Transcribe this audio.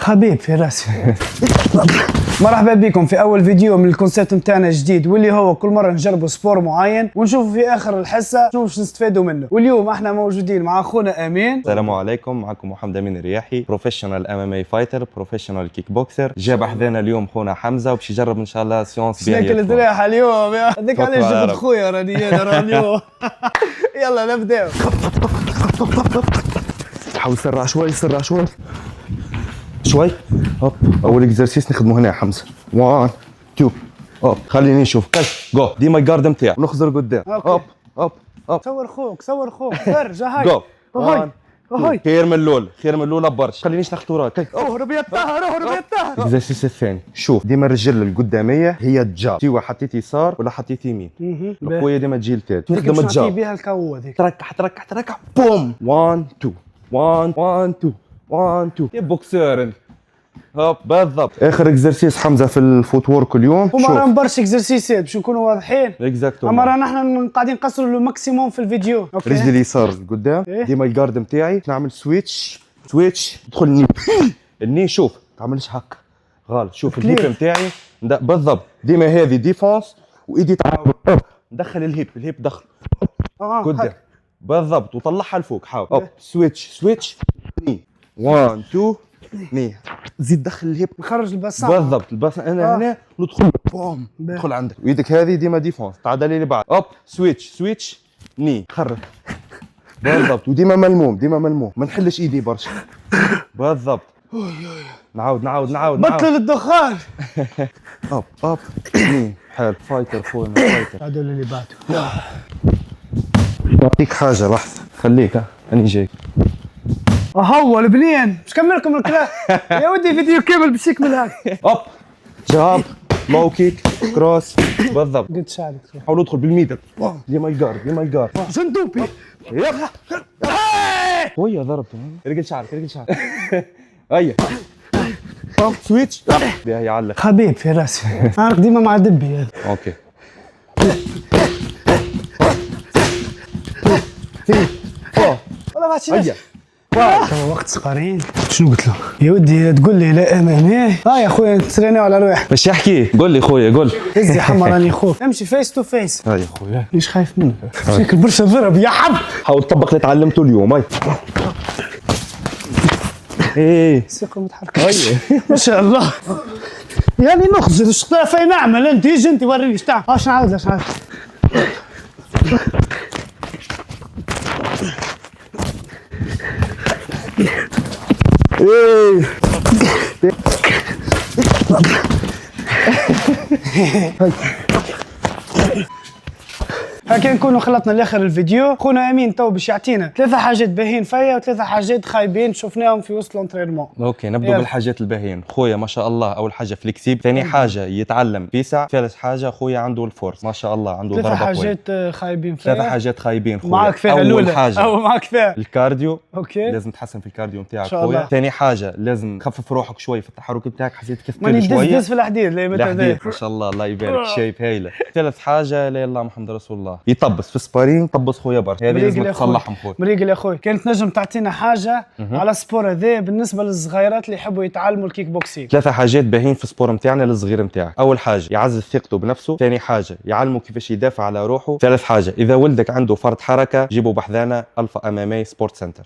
خبيب في راسي. مرحبا بكم في اول فيديو من الكونسيبت نتاعنا الجديد، واللي هو كل مره نجربوا سبور معين ونشوفوا في اخر الحصه نشوفوا باش نستفادوا منه. واليوم احنا موجودين مع اخونا امين. السلام عليكم، معكم محمد امين الرياحي، بروفيشنال ام ام اي فايتر، بروفيشنال كيك بوكسر. جاب حذانا اليوم خونا حمزه وباش يجرب ان شاء الله سيونس بيها. شنك الدراحه اليوم يا هذيك علاش جبت خويا راني انا اليوم. يلا نبداو. حاول سرع شوي سرع شوي شوي. هوب اول اكزرسيس نخدمه هنا يا حمزه. 1 2 هوب خليني نشوف. جو ديما الجارد نتاعك ونخزر قدام. هوب هوب هوب. صور خوك صور خوك ارجع هاي. جو هاي هاي. خير من الاول خير من الاول برشا. خلينيش ناخذ وراك. اهرب يا الطاهر اهرب يا الطاهر. الاكزرسيس الثاني شوف ديما الرجل القداميه هي الجاب، سواء حطيت يسار ولا حطيت يمين. القويه ديما تجي لتالت. نخدم الجاب بيها الكو هذيك. تركح تركح تركح بوم. 1 2 1 1 2 1 2 يا بوكسر. هوب بالضبط. اخر اكزرسيس حمزه في الفوت وورك اليوم. هما راهم برشا اكزرسيسات باش نكونوا واضحين. اكزاكتو. اما رانا احنا قاعدين نقصروا الماكسيموم في الفيديو. اوكي. رجلي اليسار لقدام. ديما الجارد نتاعي نعمل سويتش سويتش. ندخل الني الني. شوف تعملش هكا غلط. شوف الهيب نتاعي بالضبط. ديما هذه ديفونس وايدي تعاون. ندخل الهيب دخل قدام بالضبط وطلعها لفوق. حاول سويتش سويتش ني 1 2 ني. زيد دخل الهيب نخرج البسام بالضبط. البسام انا هنا ندخل بوم. ندخل عندك وايدك هذه ديما ديفونس. تعدلي لي بعد. هوب سويتش سويتش ني. خرج بالضبط. وديما ملموم ديما ملموم. ما نحلش ايدي برشا. بالضبط. نعاود بطل الدخان. هوب هوب ني. حلو فايتر فول فايتر. هذول اللي بعده. نعطيك حاجه لحظه خليك اني جايك. هو البنين مش كملكم الكلام. يا ودي فيديو كامل باش يكمل هذا. هوب جاب لو كيك كروس بالضبط. قلت شعرك حاول ادخل بالميتر. ديما الجارد ديما الجارد. جندوبي. يلا ويا ضربته. رجل شعرك رجل شعرك. هيا سويتش بيها يعلق. خبيب في راسي. عارف ديما مع دبي هذا. اوكي. والله ما تشيلش. توا وقت صغارين. شنو قلت له؟ يا ودي تقول لي لا امامي. يا خويا تسريناو على روحك. باش يحكي قول لي خويا قول. هز يا حمر راني خوك. امشي فيس تو فيس. هاي خويا ليش خايف منك؟ شكل برشا ضرب يا حب. حاول تطبق اللي تعلمته اليوم. هاي ايه الثقة ما تحركش. ما شاء الله. يعني نخزر فين نعمل انت؟ يجي انت وريني ايش تعمل. اش نعاود اش نعاود. ايه هكا نكونوا خلطنا لاخر الفيديو. خونا امين تو باش يعطينا 3 حاجات باهين فيا و3 حاجات خايبين شفناهم في وسط الانترينمون. اوكي نبدو بالحاجات الباهين. خويا ما شاء الله اول حاجه فليكسيب، ثاني حاجه يتعلم بيسع، ثالث حاجه خويا عنده الفورس ما شاء الله عنده ضربه 3 قويه. حاجات خايبين فيا. 3 حاجات خايبين خويا. معك فيها اول حاجه او معك فيها الكارديو. اوكي لازم تحسن في الكارديو نتاعك خويا. ثاني حاجه لازم تخفف روحك شوي في التحرك نتاعك. حسيت كيف ماني شويه دز في الحديد لا ما شاء الله الله يبارك. شايب هايله. ثالث حاجه لا الله محمد رسول الله يطبس في سبارين. طبس خويا برشا. هذه لازم تصلحهم خويا. مريقل يا خويا. كانت نجم تعطينا حاجه على السبور هذا بالنسبه للصغيرات اللي يحبوا يتعلموا الكيك بوكسينغ. 3 حاجات باهين في السبور نتاعنا للصغير نتاعك. اول حاجه يعزز ثقته بنفسه، ثاني حاجه يعلمه كيفاش يدافع على روحه، ثالث حاجه اذا ولدك عنده فرط حركه جيبه بحذانا الفا ام ام اي سبورت سنتر.